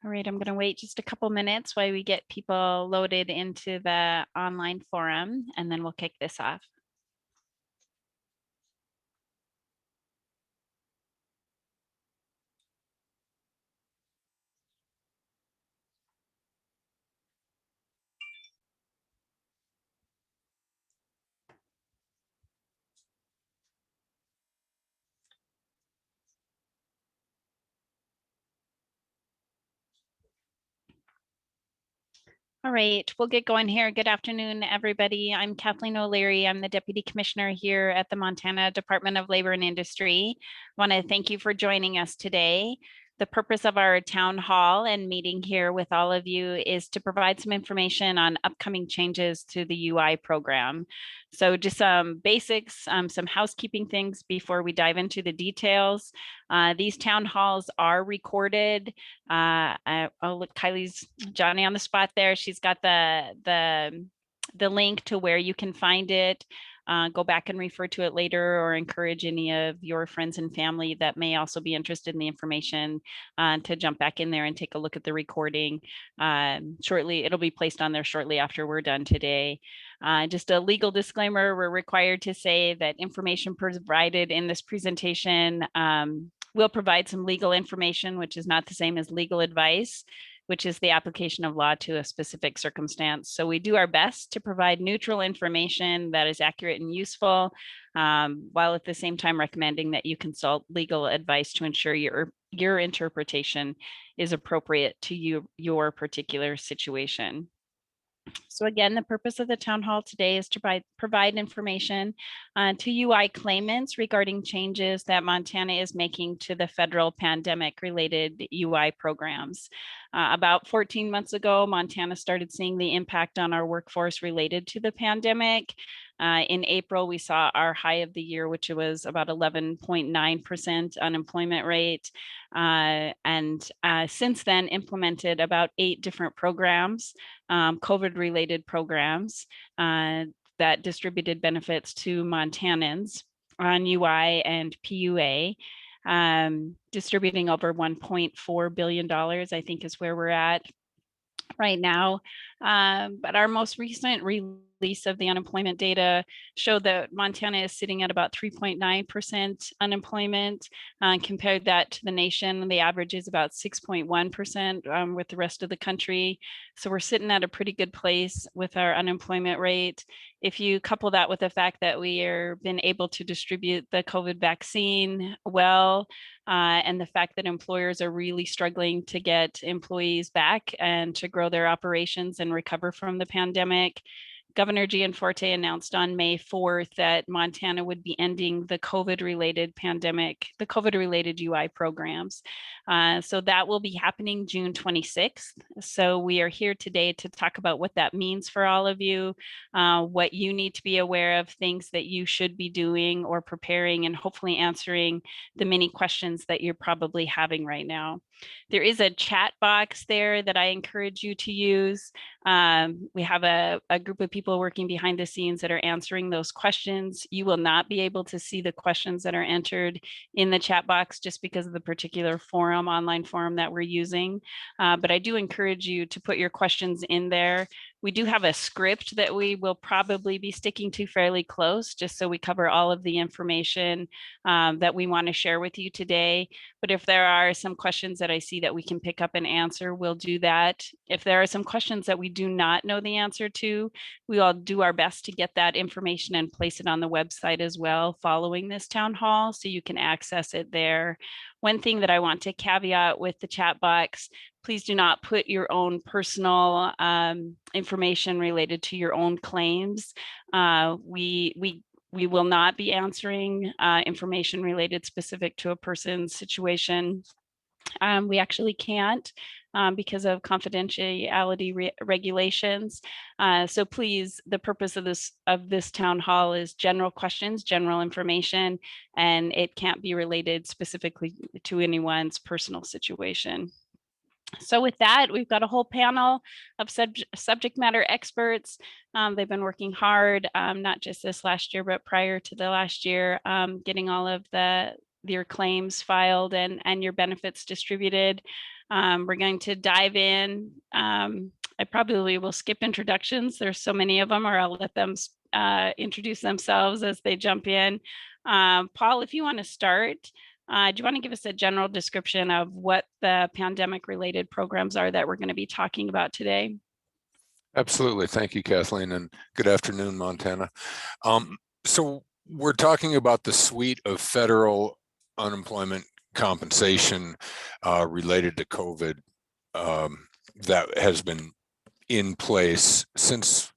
All right, I'm going to wait just a couple minutes while we get people loaded into the online forum, and then we'll kick this off. All right, we'll get going here. Good afternoon, everybody. I'm Kathleen O'Leary. I'm the Deputy Commissioner here at the Montana Department of Labor and Industry. I want to thank you for joining us today. The purpose of our town hall and meeting here with all of you is to provide some information on upcoming changes to the UI program. So just some basics, some housekeeping things before we dive into the details. These town halls are recorded. I'll look Kylie's Johnny on the spot there. She's got the link to where you can find it. Go back and refer to it later, or encourage any of your friends and family that may also be interested in the information to jump back in there and take a look at the recording. Shortly, it'll be placed on there shortly after we're done today. Just a legal disclaimer, we're required to say that information provided in this presentation will provide some legal information, which is not the same as legal advice, which is the application of law to a specific circumstance. So we do our best to provide neutral information that is accurate and useful, while at the same time recommending that you consult legal advice to ensure your interpretation is appropriate to your particular situation. So again, the purpose of the town hall today is to provide information to UI claimants regarding changes that Montana is making to the federal pandemic-related UI programs. About 14 months ago, Montana started seeing the impact on our workforce related to the pandemic. In April, we saw our high of the year, which was about 11.9% unemployment rate. And since then implemented about 8 different programs, COVID-related programs that distributed benefits to Montanans on UI and PUA, distributing over $1.4 billion, I think is where we're at right now. But our most recent release of the unemployment data showed that Montana is sitting at about 3.9% unemployment. Compared that to the nation, the average is about 6.1% with the rest of the country. So we're sitting at a pretty good place with our unemployment rate. If you couple that with the fact that we are been able to distribute the COVID vaccine well, and the fact that employers are really struggling to get employees back and to grow their operations and recover from the pandemic, Governor Gianforte announced on May 4th that Montana would be ending the COVID-related UI programs. So that will be happening June 26th. So we are here today to talk about what that means for all of you, what you need to be aware of, things that you should be doing or preparing, and hopefully answering the many questions that you're probably having right now. There is a chat box there that I encourage you to use. We have a group of people working behind the scenes that are answering those questions. You will not be able to see the questions that are entered in the chat box just because of the particular online forum that we're using. But I do encourage you to put your questions in there. We do have a script that we will probably be sticking to fairly close, just so we cover all of the information that we want to share with you today. But if there are some questions that I see that we can pick up and answer, we'll do that. If there are some questions that we do not know the answer to, we will do our best to get that information and place it on the website as well following this town hall, so you can access it there. One thing that I want to caveat with the chat box, please do not put your own personal information related to your own claims. We will not be answering information related specific to a person's situation. We actually can't because of confidentiality regulations. So please, the purpose of this town hall is general questions, general information, and it can't be related specifically to anyone's personal situation. So with that, we've got a whole panel of subject matter experts. They've been working hard, not just this last year, but prior to the last year, getting all of the your claims filed and your benefits distributed. We're going to dive in. I probably will skip introductions. There's so many of them, or I'll let them introduce themselves as they jump in. Paul, if you want to start, do you want to give us a general description of what the pandemic-related programs are that we're going to be talking about today? Absolutely. Thank you, Kathleen, and good afternoon, Montana. So we're talking about the suite of federal unemployment compensation related to COVID that has been in place since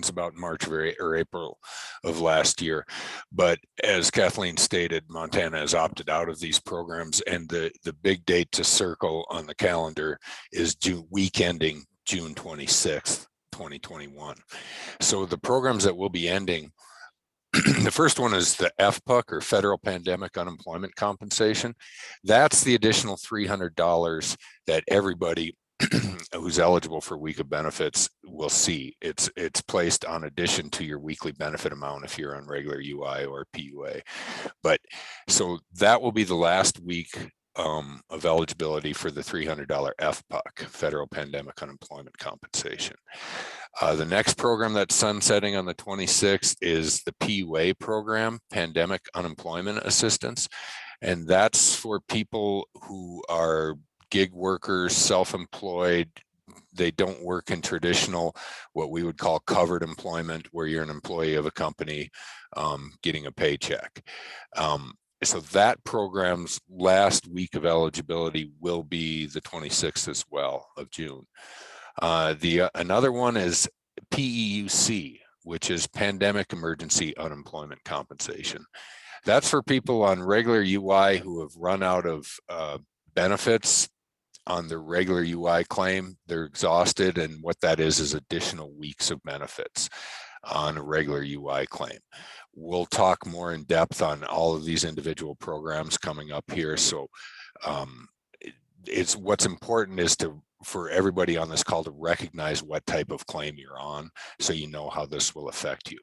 about March or April of last year. But as Kathleen stated, Montana has opted out of these programs, and the big date to circle on the calendar is week ending June 26th, 2021. So the programs that will be ending, the first one is the FPUC, or Federal Pandemic Unemployment Compensation. That's the additional $300 that everybody who's eligible for a week of benefits will see. It's placed on addition to your weekly benefit amount if you're on regular UI or PUA. But so that will be the last week of eligibility for the $300 FPUC, Federal Pandemic Unemployment Compensation. The next program that's sunsetting on the 26th is the PUA program, Pandemic Unemployment Assistance. And that's for people who are gig workers, self-employed. They don't work in traditional, what we would call covered employment, where you're an employee of a company getting a paycheck. So that program's last week of eligibility will be the 26th as well of June. Another one is PEUC, which is Pandemic Emergency Unemployment Compensation. That's for people on regular UI who have run out of benefits on their regular UI claim. They're exhausted, and what that is additional weeks of benefits on a regular UI claim. We'll talk more in depth on all of these individual programs coming up here. So it's what's important is for everybody on this call to recognize what type of claim you're on, so you know how this will affect you.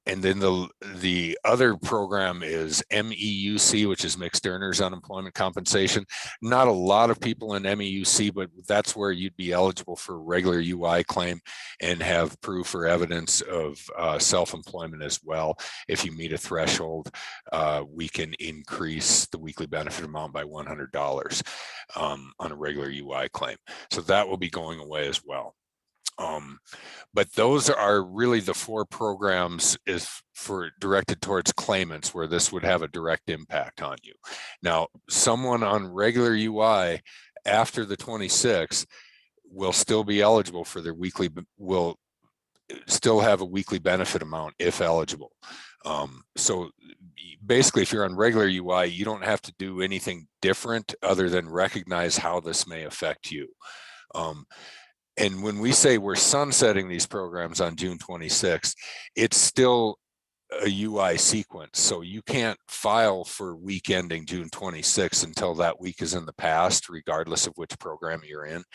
And then the other program is MEUC, which is Mixed Earners Unemployment Compensation. Not a lot of people in MEUC, but that's where you'd be eligible for a regular UI claim and have proof or evidence of self-employment as well. If you meet a threshold, we can increase the weekly benefit amount by $100 on a regular UI claim. So that will be going away as well. But those are really the four programs directed towards claimants where this would have a direct impact on you. Now, someone on regular UI after the 26th will still be eligible for their will still have a weekly benefit amount if eligible. So basically, if you're on regular UI, you don't have to do anything different other than recognize how this may affect you. And when we say we're sunsetting these programs on June 26th, it's still a UI sequence. So you can't file for week ending June 26th until that week is in the past, regardless of which program you're in.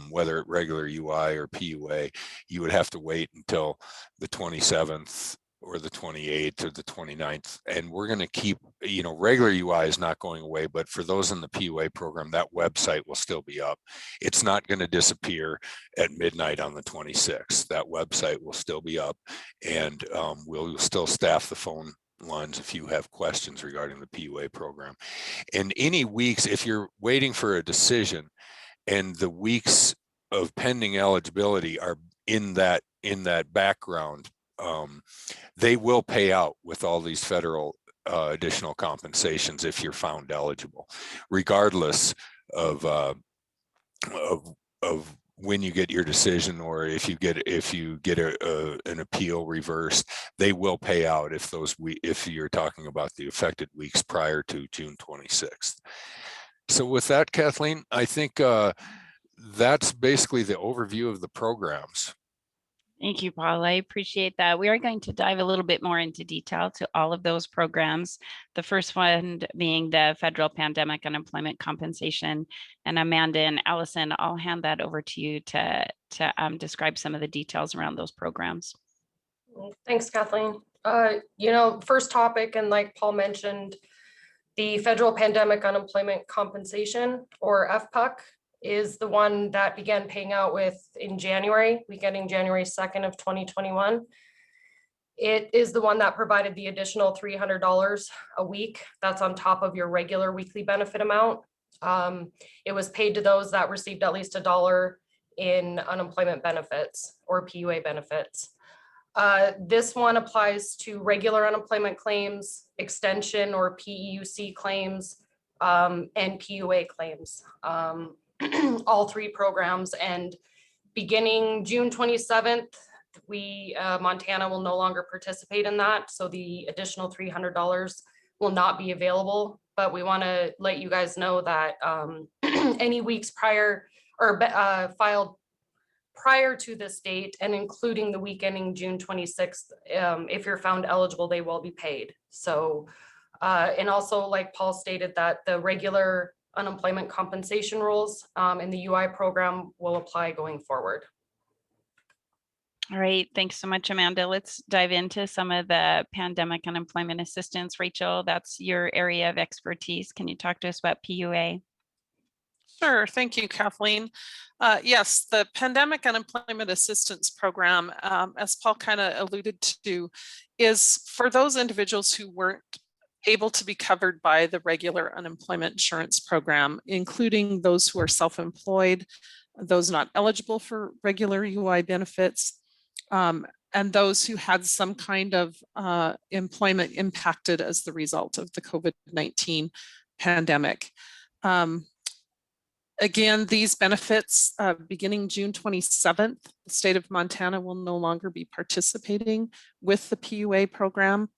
Whether regular UI or PUA, you would have to wait until the 27th or the 28th or the 29th. And we're going to keep, regular UI is not going away, but for those in the PUA program, that website will still be up. It's not going to disappear at midnight on the 26th. That website will still be up, and we'll still staff the phone lines if you have questions regarding the PUA program. And any weeks, if you're waiting for a decision and the weeks of pending eligibility are in that background, they will pay out with all these federal additional compensations if you're found eligible, regardless of when you get your decision, or if you get an appeal reversed. They will pay out if you're talking about the affected weeks prior to June 26th. So with that, Kathleen, I think that's basically the overview of the programs. Thank you, Paul. I appreciate that. We are going to dive a little bit more into detail to all of those programs. The first one being the Federal Pandemic Unemployment Compensation. And Amanda and Allison, I'll hand that over to you to describe some of the details around those programs. Thanks, Kathleen. First topic, and like Paul mentioned, The Federal Pandemic Unemployment Compensation, or FPUC, is the one that began paying out in January, beginning January 2nd of 2021. It is the one that provided the additional $300 a week. That's on top of your regular weekly benefit amount. It was paid to those that received at least $1 in unemployment benefits or PUA benefits. This one applies to regular unemployment claims, extension or PEUC claims, and PUA claims. All three programs. And beginning June 27th, Montana will no longer participate in that. So the additional $300 will not be available, but we want to let you guys know that any weeks prior or filed prior to this date and including the week ending June 26th, if you're found eligible, they will be paid. So, and also like Paul stated that the regular unemployment compensation rules in the UI program will apply going forward. All right, thanks so much, Amanda. Let's dive into some of the pandemic unemployment assistance. Rachel, that's your area of expertise. Can you talk to us about PUA? Sure, thank you, Kathleen. Yes, the Pandemic Unemployment Assistance Program, as Paul kind of alluded to, is for those individuals who weren't able to be covered by the regular unemployment insurance program, including those who are self-employed, those not eligible for regular UI benefits, and those who had some kind of employment impacted as the result of the COVID-19 pandemic. Again, these benefits beginning June 27th, the state of Montana will no longer be participating with the PUA program.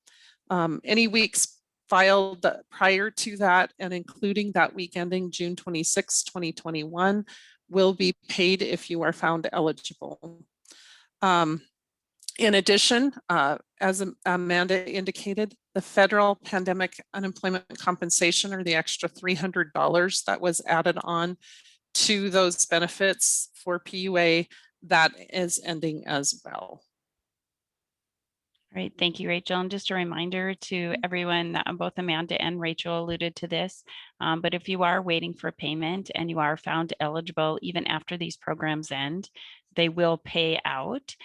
Any weeks filed prior to that and including that week ending June 26, 2021 will be paid if you are found eligible. In addition, as Amanda indicated, the federal pandemic unemployment compensation, or the extra $300 that was added on to those benefits for PUA, that is ending as well. All right, thank you, Rachel. And just a reminder to everyone that both Amanda and Rachel alluded to this, but if you are waiting for payment and you are found eligible, even after these programs end, they will pay out.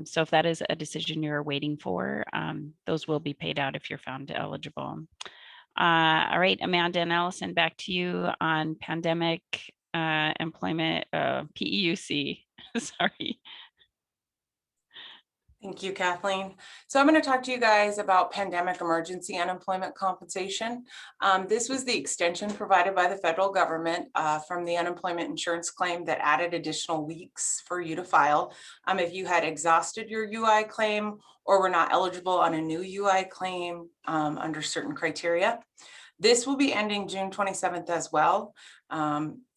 So if that is a decision you're waiting for, those will be paid out if you're found eligible. All right, Amanda and Allison, back to you on pandemic employment, PEUC, sorry. Thank you, Kathleen. So I'm going to talk to you guys about pandemic emergency unemployment compensation. This was the extension provided by the federal government from the unemployment insurance claim that added additional weeks for you to file. If you had exhausted your UI claim or were not eligible on a new UI claim under certain criteria. This will be ending June 27th as well.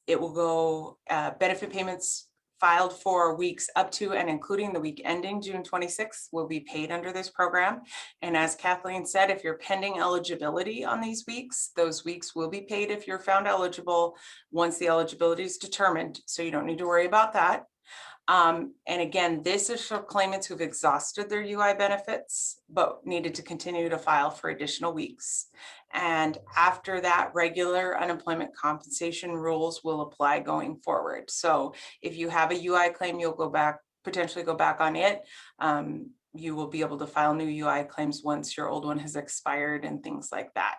It will go benefit payments filed for weeks up to and including the week ending June 26th will be paid under this program. And as Kathleen said, if you're pending eligibility on these weeks, those weeks will be paid if you're found eligible once the eligibility is determined. So you don't need to worry about that. And again, this is for claimants who've exhausted their UI benefits, but needed to continue to file for additional weeks. And after that, regular unemployment compensation rules will apply going forward. So if you have a UI claim, you'll potentially go back on it. You will be able to file new UI claims once your old one has expired and things like that.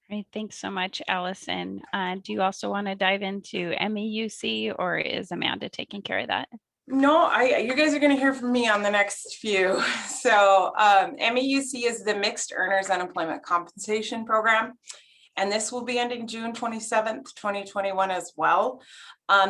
Great, thanks so much, Allison. Do you also want to dive into MEUC, or is Amanda taking care of that? No, you guys are going to hear from me on the next few. So MEUC is the Mixed Earners Unemployment Compensation Program. And this will be ending June 27th, 2021 as well.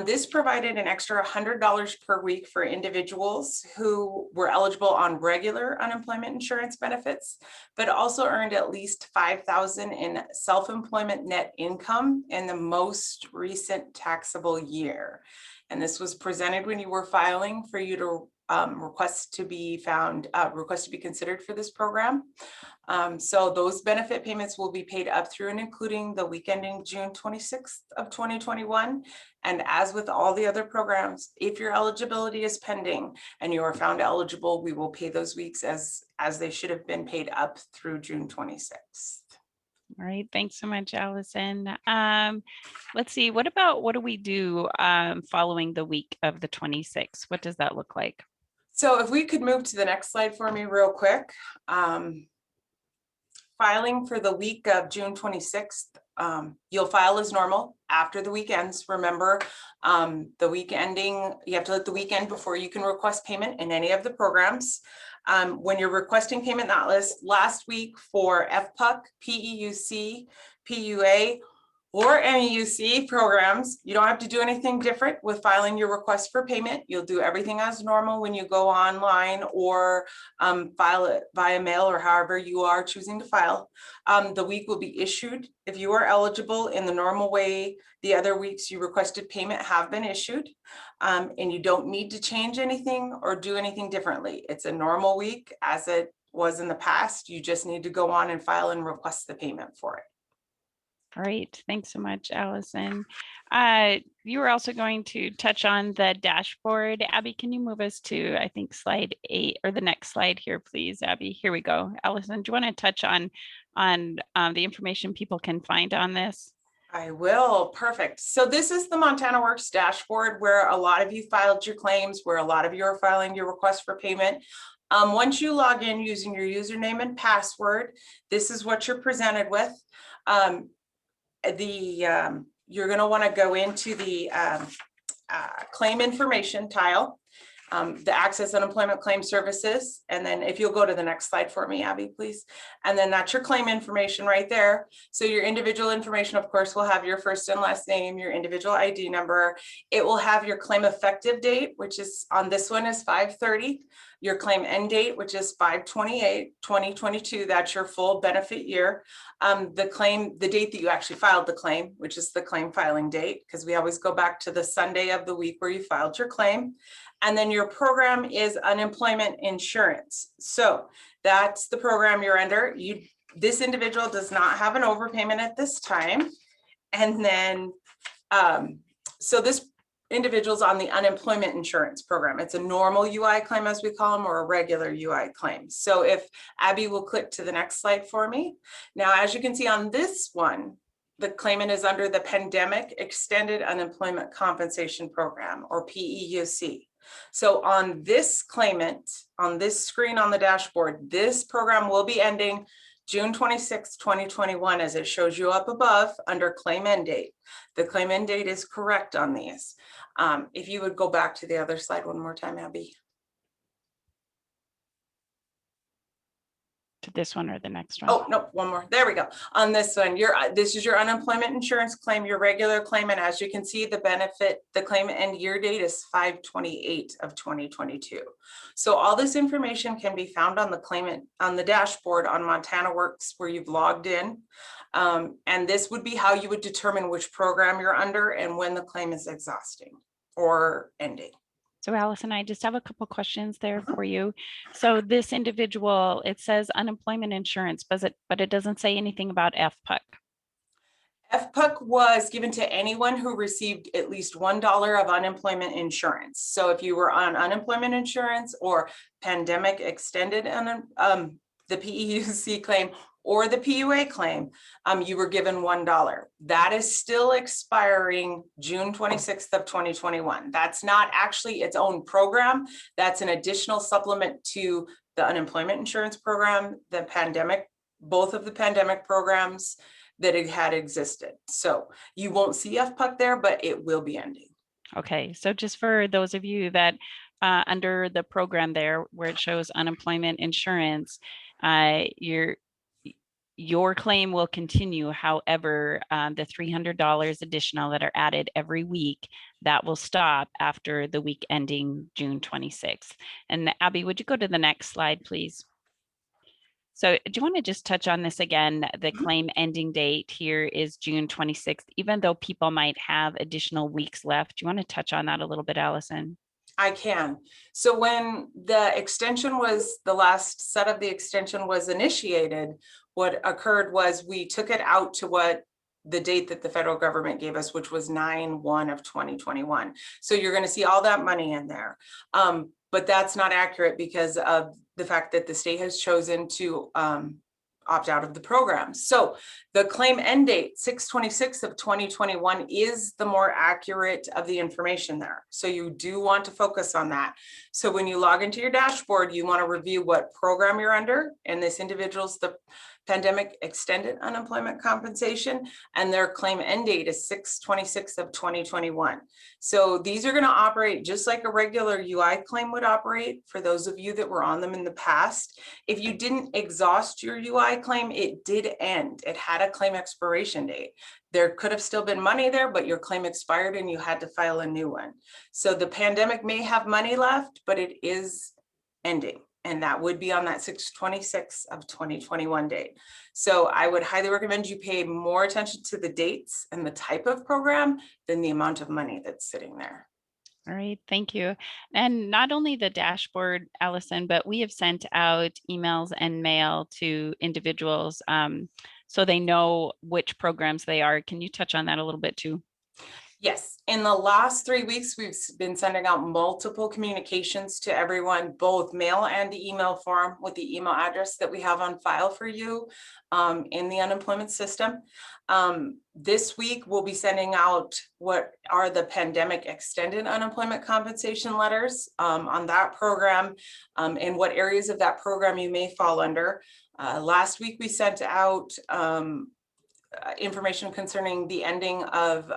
This provided an extra $100 per week for individuals who were eligible on regular unemployment insurance benefits, but also earned at least $5,000 in self-employment net income in the most recent taxable year. And this was presented when you were filing for you to request to be considered for this program. So those benefit payments will be paid up through and including the week ending June 26th of 2021. And as with all the other programs, if your eligibility is pending and you are found eligible, we will pay those weeks as they should have been paid up through June 26th. All right, thanks so much, Allison. Let's see, what do we do following the week of the 26th? What does that look like? So if we could move to the next slide for me real quick. Filing for the week of June 26th. You'll file as normal after the weekends. Remember, the week ending, you have to let the weekend before you can request payment in any of the programs. When you're requesting payment not last week for FPUC, PEUC, PUA, or MEUC programs, you don't have to do anything different with filing your request for payment. You'll do everything as normal when you go online or file it via mail or however you are choosing to file. The week will be issued if you are eligible in the normal way. The other weeks you requested payment have been issued, and you don't need to change anything or do anything differently. It's a normal week as it was in the past. You just need to go on and file and request the payment for it. All right, thanks so much, Allison. You were also going to touch on the dashboard. Abby, can you move us to, I think, slide 8 or the next slide here, please, Abby? Here we go. Allison, do you want to touch on the information people can find on this? I will. Perfect. So this is the MontanaWorks dashboard where a lot of you filed your claims, where a lot of you are filing your request for payment. Once you log in using your username and password, this is what you're presented with. You're going to want to go into the claim information tile, the Access Unemployment Claim Services. And then if you'll go to the next slide for me, Abby, please. And then that's your claim information right there. So your individual information, of course, will have your first and last name, your individual ID number. It will have your claim effective date, which is on this one is 5/30. Your claim end date, which is 5/28/2022. That's your full benefit year. The date that you actually filed the claim, which is the claim filing date, because we always go back to the Sunday of the week where you filed your claim. And then your program is unemployment insurance. So that's the program you're under. This individual does not have an overpayment at this time. And then, so this individuals on the unemployment insurance program. It's a normal UI claim, as we call them, or a regular UI claim. So if Abby will click to the next slide for me. Now, as you can see on this one, the claimant is under the Pandemic Extended Unemployment Compensation Program, or PEUC. So on this claimant, on this screen on the dashboard, this program will be ending June 26, 2021, as it shows you up above under claim end date. The claim end date is correct on these. If you would go back to the other slide one more time, Abby. To this one or the next one? Oh, no, one more. There we go. On this one, this is your unemployment insurance claim, your regular claim. And as you can see, the claim end year date is 5/28/2022. So all this information can be found on the claimant on the dashboard on MontanaWorks where you've logged in. And this would be how you would determine which program you're under and when the claim is exhausting or ending. So Allison, I just have a couple questions there for you. So this individual, it says unemployment insurance, but it doesn't say anything about FPUC. FPUC was given to anyone who received at least $1 of unemployment insurance. So if you were on unemployment insurance or pandemic extended, the PEUC claim or the PUA claim, you were given $1. That is still expiring June 26th of 2021. That's not actually its own program. That's an additional supplement to the unemployment insurance program, the pandemic, both of the pandemic programs that it had existed. So you won't see FPUC there, but it will be ending. Okay, so just for those of you that under the program there where it shows unemployment insurance, your claim will continue. However, the $300 additional that are added every week, that will stop after the week ending June 26th. And Abby, would you go to the next slide, please? So do you want to just touch on this again? The claim ending date here is June 26th, even though people might have additional weeks left. Do you want to touch on that a little bit, Allison? I can. So when the extension was, the last set of the extension was initiated, what occurred was we took it out to what the date that the federal government gave us, which was 9/1/2021. So you're going to see all that money in there. But that's not accurate because of the fact that the state has chosen to opt out of the program. So the claim end date, 6/26 of 2021, is the more accurate of the information there. So you do want to focus on that. So when you log into your dashboard, you want to review what program you're under, and this individual's the pandemic extended unemployment compensation, and their claim end date is 6/26 of 2021. So these are going to operate just like a regular UI claim would operate for those of you that were on them in the past. If you didn't exhaust your UI claim, it did end. It had a claim expiration date. There could have still been money there, but your claim expired and you had to file a new one. So the pandemic may have money left, but it is ending. And that would be on that 6/26 of 2021 date. So I would highly recommend you pay more attention to the dates and the type of program than the amount of money that's sitting there. All right, thank you. And not only the dashboard, Allison, but we have sent out emails and mail to individuals so they know which programs they are. Can you touch on that a little bit too? Yes, in the last 3 weeks, we've been sending out multiple communications to everyone, both mail and the email form with the email address that we have on file for you in the unemployment system. This week, we'll be sending out what are the pandemic extended unemployment compensation letters on that program and what areas of that program you may fall under. Last week, we sent out information concerning the ending of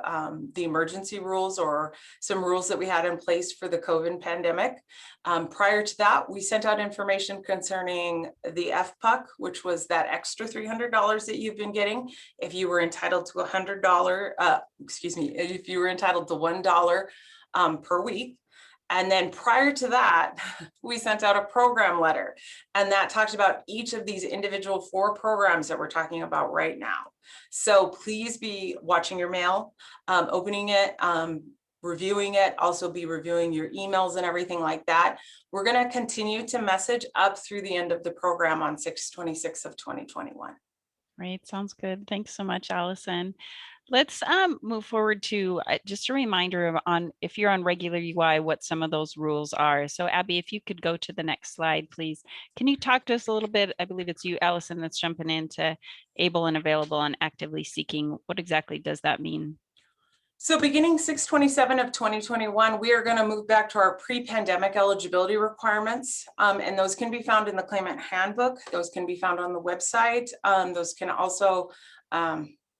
the emergency rules or some rules that we had in place for the COVID pandemic. Prior to that, we sent out information concerning the EPUC, which was that extra $300 that you've been getting if you were entitled to if you were entitled to $1 per week. And then prior to that, we sent out a program letter, and that talks about each of these individual 4 programs that we're talking about right now. So please be watching your mail, opening it, reviewing it, also be reviewing your emails and everything like that. We're going to continue to message up through the end of the program on 6/26 of 2021. Right, sounds good. Thanks so much, Allison. Let's move forward to just a reminder of if you're on regular UI, what some of those rules are. So Abby, if you could go to the next slide, please. Can you talk to us a little bit? I believe it's you, Allison, that's jumping into able and available and actively seeking. What exactly does that mean? So beginning 6/27 of 2021, we are going to move back to our pre-pandemic eligibility requirements. And those can be found in the claimant handbook. Those can be found on the website. Those can also,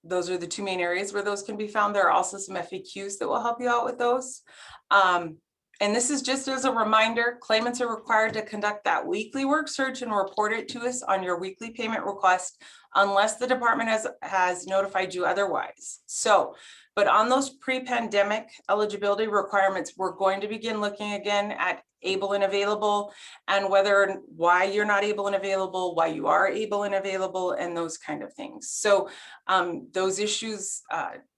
those are the 2 main areas where those can be found. There are also some FAQs that will help you out with those. And this is just as a reminder, claimants are required to conduct that weekly work search and report it to us on your weekly payment request, unless the department has notified you otherwise. So, but on those pre-pandemic eligibility requirements, we're going to begin looking again at able and available, and why you're not able and available, why you are able and available, and those kind of things. So those issues,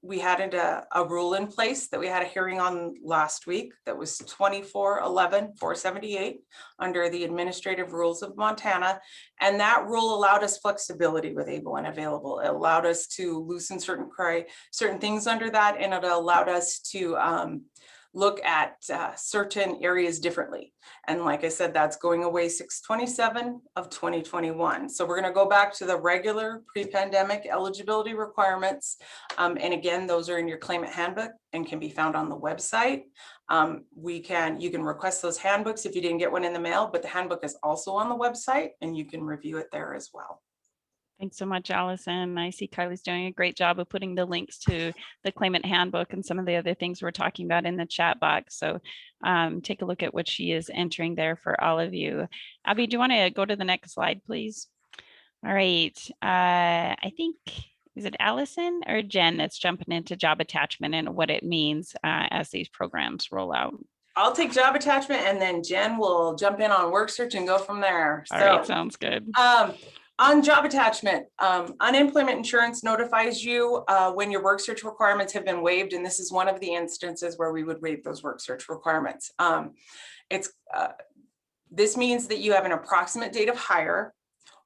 we had a rule in place that we had a hearing on last week that was 24/11/478 under the administrative rules of Montana. And that rule allowed us flexibility with able and available. It allowed us to loosen certain things under that, and it allowed us to look at certain areas differently. And like I said, that's going away 6/27 of 2021. So we're going to go back to the regular pre-pandemic eligibility requirements. And again, those are in your claimant handbook and can be found on the website. You can request those handbooks if you didn't get one in the mail, but the handbook is also on the website and you can review it there as well. Thanks so much, Allison. I see Kylie's doing a great job of putting the links to the claimant handbook and some of the other things we're talking about in the chat box. So take a look at what she is entering there for all of you. Abby, do you want to go to the next slide, please? All right. I think, is it Allison or Jen that's jumping into job attachment and what it means as these programs roll out? I'll take job attachment and then Jen will jump in on work search and go from there. All right, sounds good. On job attachment, unemployment insurance notifies you when your work search requirements have been waived, and this is one of the instances where we would waive those work search requirements. This means that you have an approximate date of hire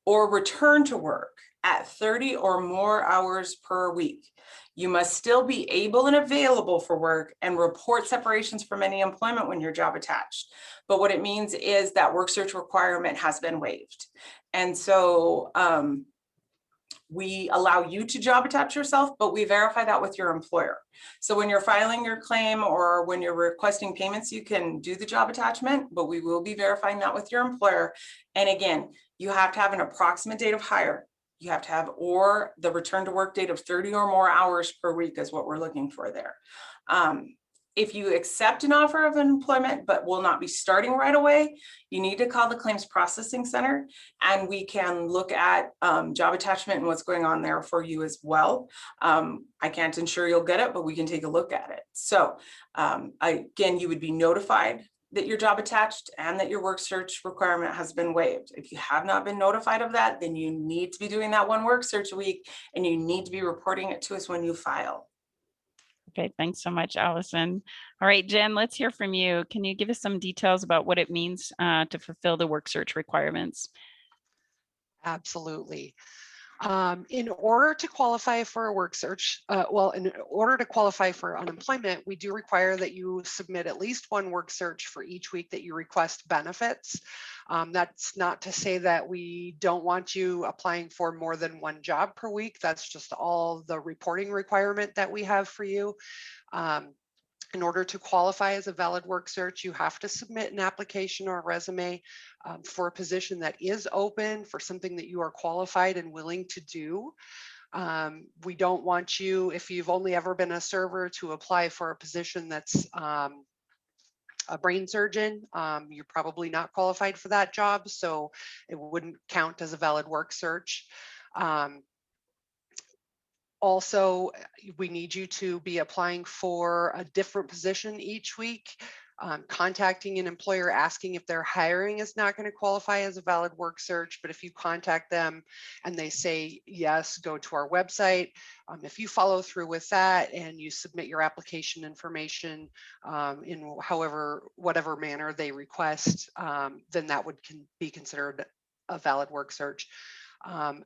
or return to work at 30 or more hours per week. You must still be able and available for work and report separations from any employment when you're job attached. But what it means is that work search requirement has been waived. And so We allow you to job attach yourself, but we verify that with your employer. So when you're filing your claim or when you're requesting payments, you can do the job attachment, but we will be verifying that with your employer. And again, you have to have an approximate date of hire. You have to have, or the return to work date of 30 or more hours per week is what we're looking for there. If you accept an offer of employment but will not be starting right away, you need to call the claims processing center, and we can look at job attachment and what's going on there for you as well. I can't ensure you'll get it, but we can take a look at it. So again, you would be notified that your job attached and that your work search requirement has been waived. If you have not been notified of that, then you need to be doing that one work search a week, and you need to be reporting it to us when you file. Okay, thanks so much, Allison. All right, Jen, let's hear from you. Can you give us some details about what it means to fulfill the work search requirements? Absolutely. In order to qualify for a work search, in order to qualify for unemployment, we do require that you submit at least one work search for each week that you request benefits. That's not to say that we don't want you applying for more than one job per week. That's just all the reporting requirement that we have for you. In order to qualify as a valid work search, you have to submit an application or a resume for a position that is open, for something that you are qualified and willing to do. We don't want you, if you've only ever been a server, to apply for a position that's a brain surgeon. You're probably not qualified for that job, so it wouldn't count as a valid work search. Also, we need you to be applying for a different position each week. Contacting an employer asking if their hiring is not going to qualify as a valid work search, but if you contact them and they say yes, go to our website. If you follow through with that and you submit your application information in whatever manner they request, then that would be considered a valid work search.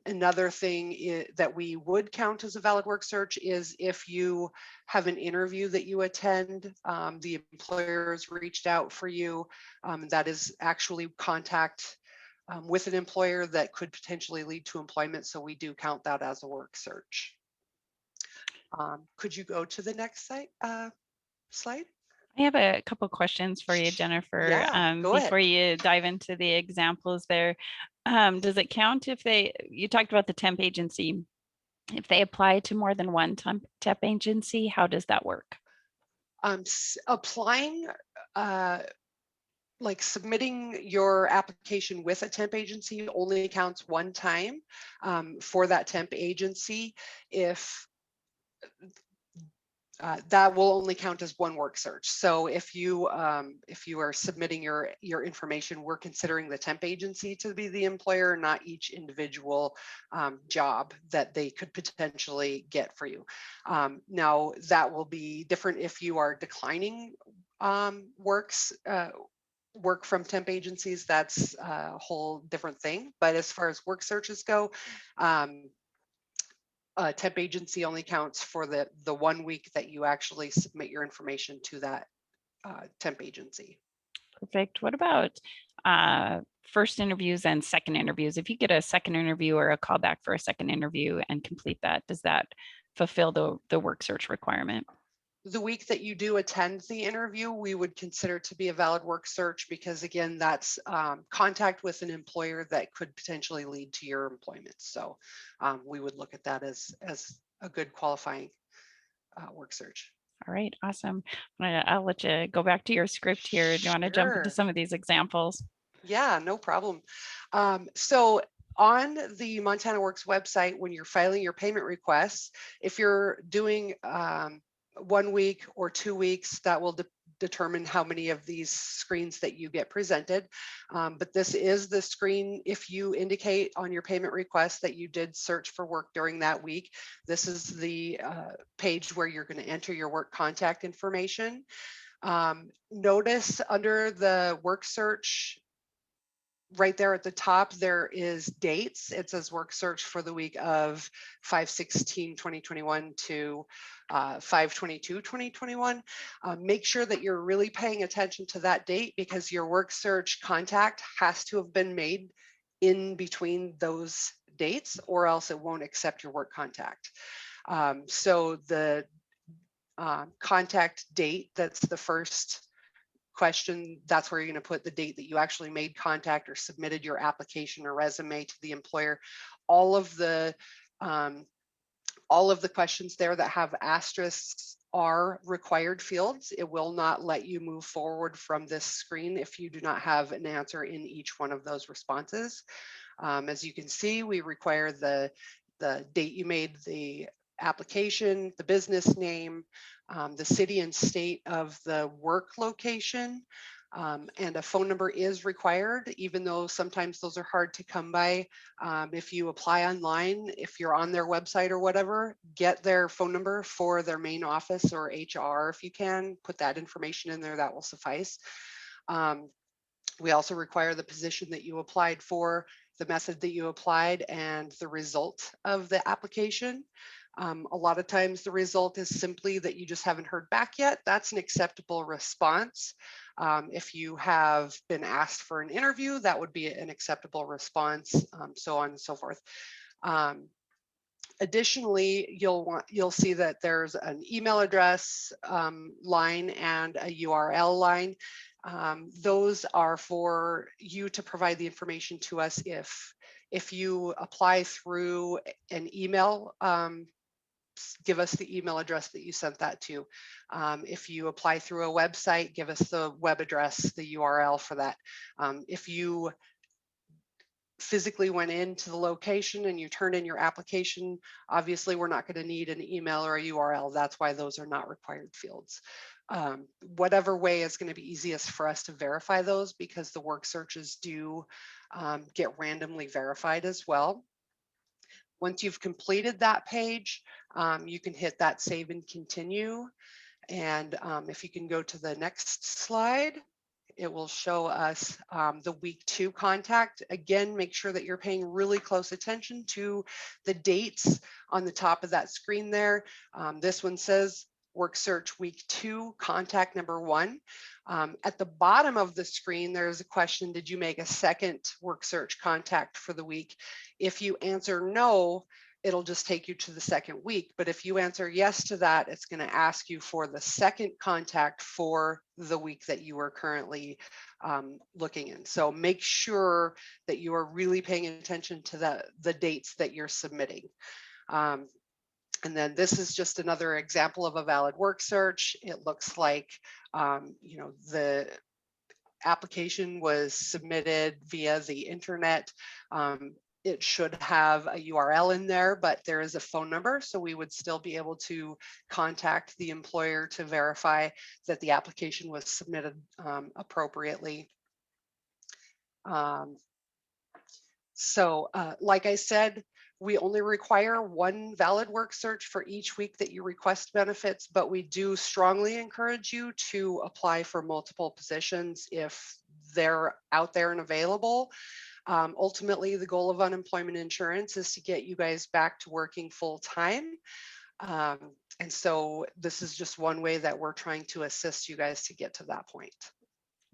Another thing that we would count as a valid work search is if you have an interview that you attend, the employer's reached out for you, that is actually contact with an employer that could potentially lead to employment. So we do count that as a work search. Could you go to the next slide? I have a couple questions for you, Jennifer, Yeah, go before ahead. you dive into the examples there. Does it count if you talked about the temp agency, if they apply to more than one temp agency, how does that work? Applying, like submitting your application with a temp agency only counts one time for that temp agency. If that will only count as one work search. So if you are submitting your information, we're considering the temp agency to be the employer, not each individual job that they could potentially get for you. Now that will be different if you are declining work from temp agencies. That's a whole different thing. But as far as work searches go, temp agency only counts for the 1 week that you actually submit your information to that temp agency. Perfect. What about first interviews and second interviews? If you get a second interview or a callback for a second interview and complete that, does that fulfill the work search requirement? The week that you do attend the interview, we would consider to be a valid work search because, again, that's contact with an employer that could potentially lead to your employment. So we would look at that as a good qualifying work search. All right, awesome. I'll let you go back to your script here. Do you want to jump into some of these examples? Yeah, no problem. So on the MontanaWorks website, when you're filing your payment requests, if you're doing 1 week or 2 weeks, that will determine how many of these screens that you get presented. But this is the screen. If you indicate on your payment request that you did search for work during that week, this is the page where you're going to enter your work contact information. Notice under the work search, right there at the top, there is dates. It says work search for the week of 5/16/2021 to 5/22/2021. Make sure that you're really paying attention to that date because your work search contact has to have been made in between those dates, or else it won't accept your work contact. So the contact date, that's the first question, that's where you're going to put the date that you actually made contact or submitted your application or resume to the employer. All of the questions there that have asterisks are required fields. It will not let you move forward from this screen if you do not have an answer in each one of those responses. As you can see, we require the date you made the application, the business name, the city and state of the work location, and a phone number is required, even though sometimes those are hard to come by. If you apply online, if you're on their website or whatever, get their phone number for their main office or HR if you can, put that information in there, that will suffice. We also require the position that you applied for, the method that you applied, and the result of the application. A lot of times the result is simply that you just haven't heard back yet. That's an acceptable response. If you have been asked for an interview, that would be an acceptable response, so on and so forth. Additionally, you'll see that there's an email address line and a URL line. Those are for you to provide the information to us if you apply through an email. Give us the email address that you sent that to. If you apply through a website, give us the web address, the URL for that. If you physically went into the location and you turned in your application, obviously we're not going to need an email or a URL. That's why those are not required fields. Whatever way is going to be easiest for us to verify those, because the work searches do get randomly verified as well. Once you've completed that page, you can hit that save and continue. And if you can go to the next slide, it will show us the week 2 contact. Again, make sure that you're paying really close attention to the dates on the top of that screen there. This one says work search week 2, contact number 1. At the bottom of the screen, there's a question, did you make a second work search contact for the week? If you answer no, it'll just take you to the second week. But if you answer yes to that, it's going to ask you for the second contact for the week that you are currently looking in. So make sure that you are really paying attention to the dates that you're submitting. And then this is just another example of a valid work search. It looks like, the application was submitted via the internet. It should have a URL in there, but there is a phone number. So we would still be able to contact the employer to verify that the application was submitted appropriately. Like I said, we only require one valid work search for each week that you request benefits, but we do strongly encourage you to apply for multiple positions if they're out there and available. Ultimately, the goal of unemployment insurance is to get you guys back to working full time. And so this is just one way that we're trying to assist you guys to get to that point.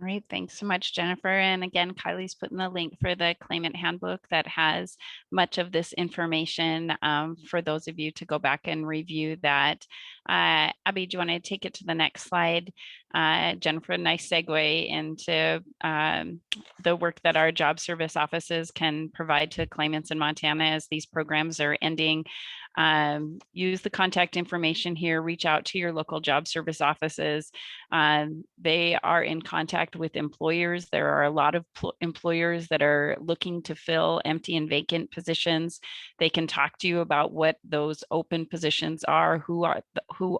All right, thanks so much, Jennifer. And again, Kylie's putting the link for the claimant handbook that has much of this information for those of you to go back and review that. Abby, do you want to take it to the next slide? Jennifer, nice segue into the work that our job service offices can provide to claimants in Montana as these programs are ending. Use the contact information here, reach out to your local job service offices. They are in contact with employers. There are a lot of employers that are looking to fill empty and vacant positions. They can talk to you about what those open positions are, who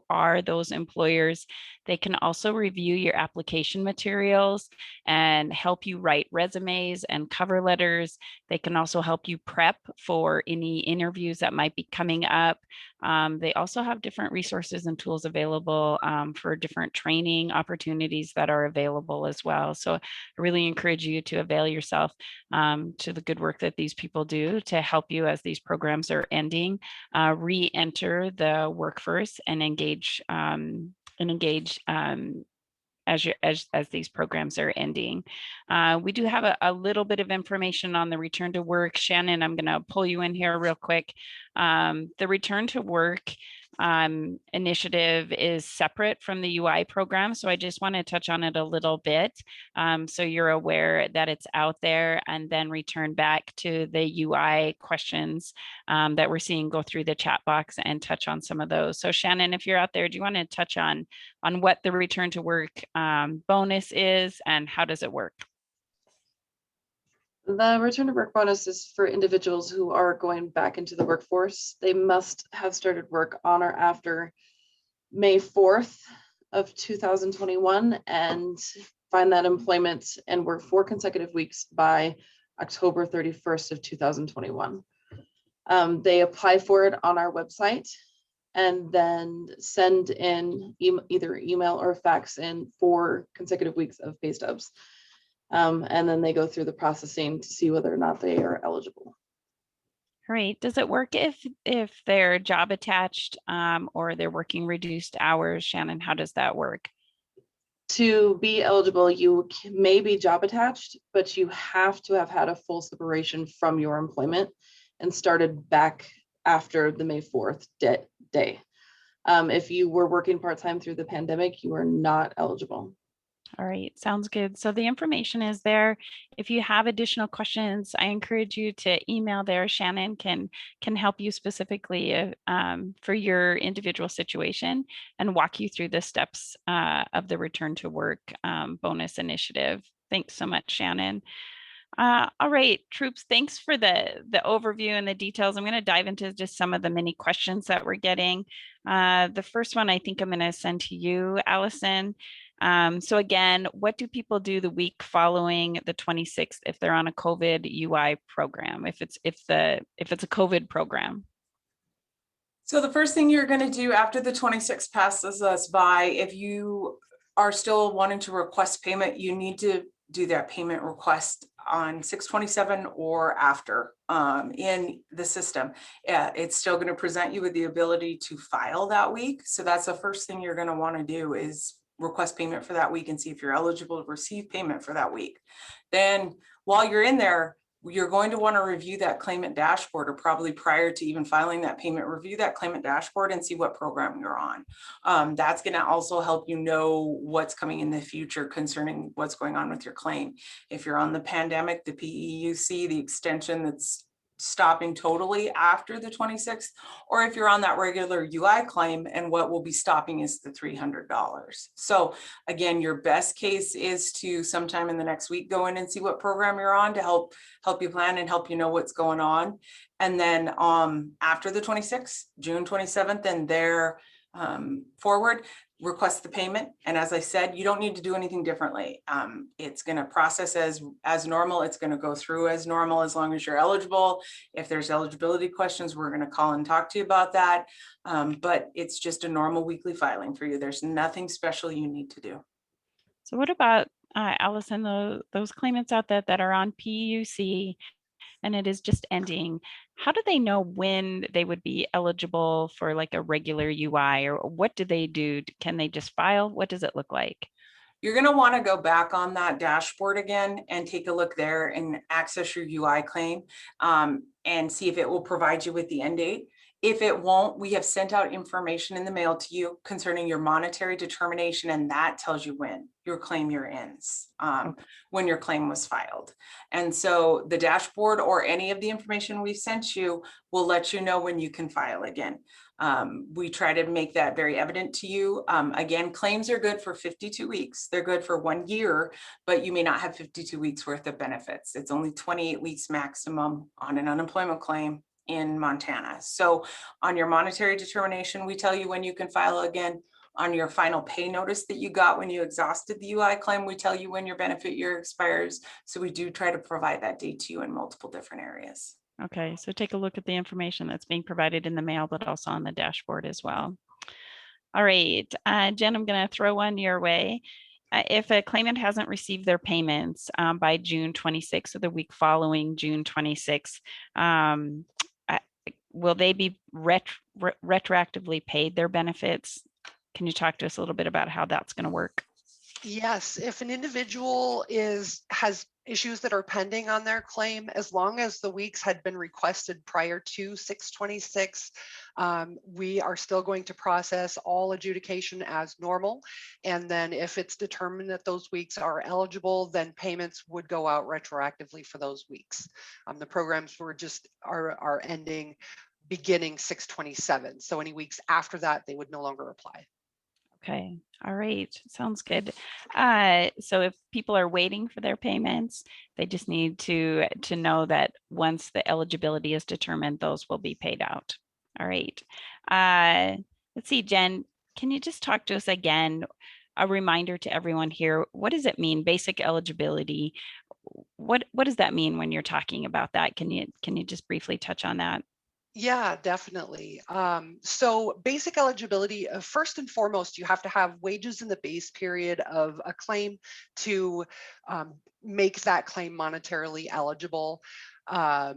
are those employers. They can also review your application materials and help you write resumes and cover letters. They can also help you prep for any interviews that might be coming up. They also have different resources and tools available for different training opportunities that are available as well. So I really encourage you to avail yourself to the good work that these people do to help you as these programs are ending, re-enter the workforce and engage as these programs are ending. We do have a little bit of information on the return to work. Shannon, I'm going to pull you in here real quick. The return to work initiative is separate from the UI program. So I just want to touch on it a little bit. So you're aware that it's out there, and then return back to the UI questions that we're seeing go through the chat box and touch on some of those. So Shannon, if you're out there, do you want to touch on what the return to work bonus is and how does it work? The return to work bonus is for individuals who are going back into the workforce. They must have started work on or after May 4th of 2021 and find that employment and work 4 consecutive weeks by October 31st of 2021. They apply for it on our website and then send in either email or fax in 4 consecutive weeks of pay stubs. And then they go through the processing to see whether or not they are eligible. Great. Does it work if they're job attached or they're working reduced hours? Shannon, how does that work? To be eligible, you may be job attached, but you have to have had a full separation from your employment and started back after the May 4th day. If you were working part-time through the pandemic, you are not eligible. All right, sounds good. So the information is there. If you have additional questions, I encourage you to email there. Shannon can help you specifically for your individual situation and walk you through the steps of the return to work bonus initiative. Thanks so much, Shannon. All right, troops, thanks for the overview and the details. I'm going to dive into just some of the many questions that we're getting. The first one I think I'm going to send to you, Allison. So again, what do people do the week following the 26th if they're on a COVID UI program, if it's a COVID program? So the first thing you're going to do after the 26th passes us by, if you are still wanting to request payment, you need to do that payment request on 6/27 or after in the system. It's still going to present you with the ability to file that week. So that's the first thing you're going to want to do is request payment for that week and see if you're eligible to receive payment for that week. Then while you're in there, you're going to want to review that claimant dashboard, or probably prior to even filing that payment, review that claimant dashboard and see what program you're on. That's going to also help you know what's coming in the future concerning what's going on with your claim. If you're on the pandemic, the PEUC, the extension that's stopping totally after the 26th, or if you're on that regular UI claim, and what will be stopping is the $300. So again, your best case is to sometime in the next week go in and see what program you're on to help you plan and help you know what's going on. And then after the 26th, June 27th, and there forward, request the payment. And as I said, you don't need to do anything differently. It's going to process as normal. It's going to go through as normal as long as you're eligible. If there's eligibility questions, we're going to call and talk to you about that. But it's just a normal weekly filing for you. There's nothing special you need to do. So what about Allison, those claimants out there that are on PEUC and it is just ending? How do they know when they would be eligible for like a regular UI, or what do they do? Can they just file? What does it look like? You're going to want to go back on that dashboard again and take a look there and access your UI claim and see if it will provide you with the end date. If it won't, we have sent out information in the mail to you concerning your monetary determination, and that tells you when your claim year ends, when your claim was filed. And so the dashboard or any of the information we've sent you will let you know when you can file again. We try to make that very evident to you. Again, claims are good for 52 weeks. They're good for 1 year, but you may not have 52 weeks worth of benefits. It's only 28 weeks maximum on an unemployment claim in Montana. So on your monetary determination, we tell you when you can file again. On your final pay notice that you got when you exhausted the UI claim, we tell you when your benefit year expires. So we do try to provide that date to you in multiple different areas. Okay, so take a look at the information that's being provided in the mail, but also on the dashboard as well. All right, Jen, I'm going to throw one your way. If a claimant hasn't received their payments by June 26th or the week following June 26th, will they be retroactively paid their benefits? Can you talk to us a little bit about how that's going to work? Yes, if an individual has issues that are pending on their claim, as long as the weeks had been requested prior to 6/26, we are still going to process all adjudication as normal. And then if it's determined that those weeks are eligible, then payments would go out retroactively for those weeks. The programs are ending beginning 6/27. So any weeks after that, they would no longer apply. Okay, all right, sounds good. So if people are waiting for their payments, they just need to know that once the eligibility is determined, those will be paid out. All right. Let's see, Jen, can you just talk to us again? A reminder to everyone here, what does it mean, basic eligibility? What does that mean when you're talking about that? Can you just briefly touch on that? Yeah, definitely. So basic eligibility, first and foremost, you have to have wages in the base period of a claim to make that claim monetarily eligible. That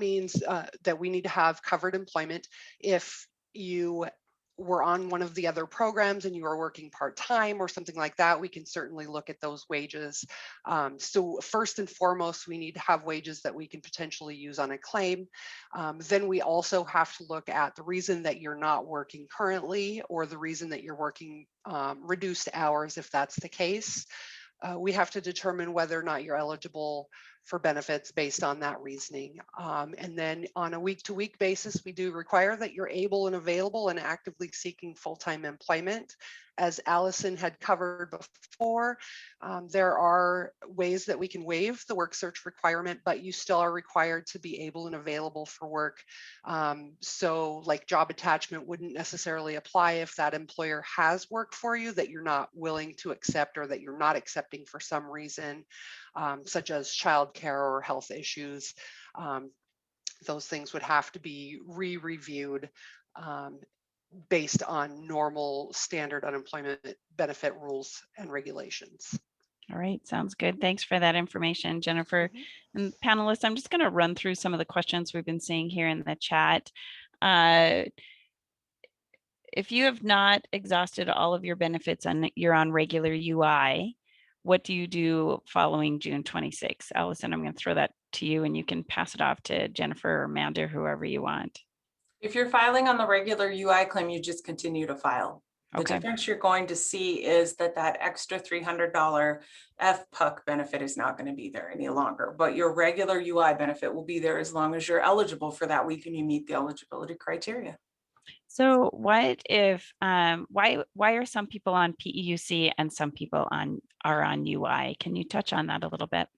means that we need to have covered employment. If you were on one of the other programs and you are working part-time or something like that, we can certainly look at those wages. So first and foremost, we need to have wages that we can potentially use on a claim. Then we also have to look at the reason that you're not working currently, or the reason that you're working reduced hours, if that's the case. We have to determine whether or not you're eligible for benefits based on that reasoning. And then on a week-to-week basis, we do require that you're able and available and actively seeking full-time employment. As Allison had covered before, there are ways that we can waive the work search requirement, but you still are required to be able and available for work. So like job attachment wouldn't necessarily apply if that employer has work for you that you're not willing to accept, or that you're not accepting for some reason, such as childcare or health issues. Those things would have to be re-reviewed based on normal standard unemployment benefit rules and regulations. All right, sounds good. Thanks for that information, Jennifer. And panelists, I'm just going to run through some of the questions we've been seeing here in the chat. If you have not exhausted all of your benefits and you're on regular UI, what do you do following June 26th? Allison, I'm going to throw that to you and you can pass it off to Jennifer or Amanda, whoever you want. If you're filing on the regular UI claim, you just continue to file. The Okay. difference you're going to see is that extra $300 EPUC benefit is not going to be there any longer, but your regular UI benefit will be there as long as you're eligible for that week and you meet the eligibility criteria. So what if, why are some people on PEUC and some people are on UI? Can you touch on that a little bit?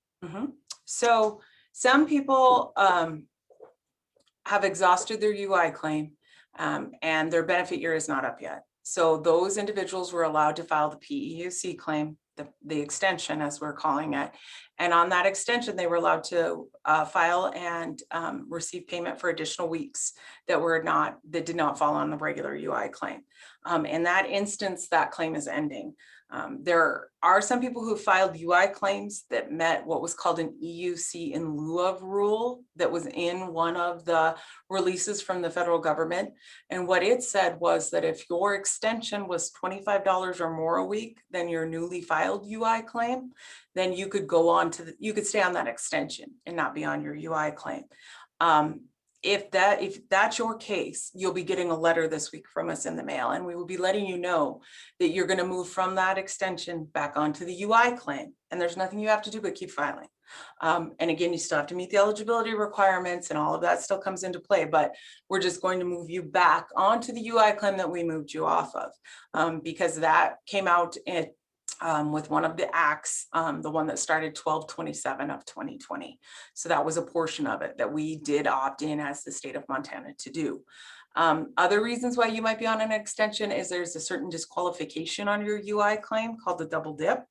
So some people have exhausted their UI claim and their benefit year is not up yet. So those individuals were allowed to file the PEUC claim, the extension as we're calling it. And on that extension, they were allowed to file and receive payment for additional weeks that did not fall on the regular UI claim. In that instance, that claim is ending. There are some people who filed UI claims that met what was called an EUC in lieu of rule that was in one of the releases from the federal government. And what it said was that if your extension was $25 or more a week than your newly filed UI claim, then you could go on to you could stay on that extension and not be on your UI claim. If that's your case, you'll be getting a letter this week from us in the mail, and we will be letting you know that you're going to move from that extension back onto the UI claim. And there's nothing you have to do but keep filing. And again, you still have to meet the eligibility requirements and all of that still comes into play, but we're just going to move you back onto the UI claim that we moved you off of, because that came out with one of the acts, the one that started 12/27 of 2020. So that was a portion of it that we did opt in as the state of Montana to do. Other reasons why you might be on an extension is there's a certain disqualification on your UI claim called the double dip,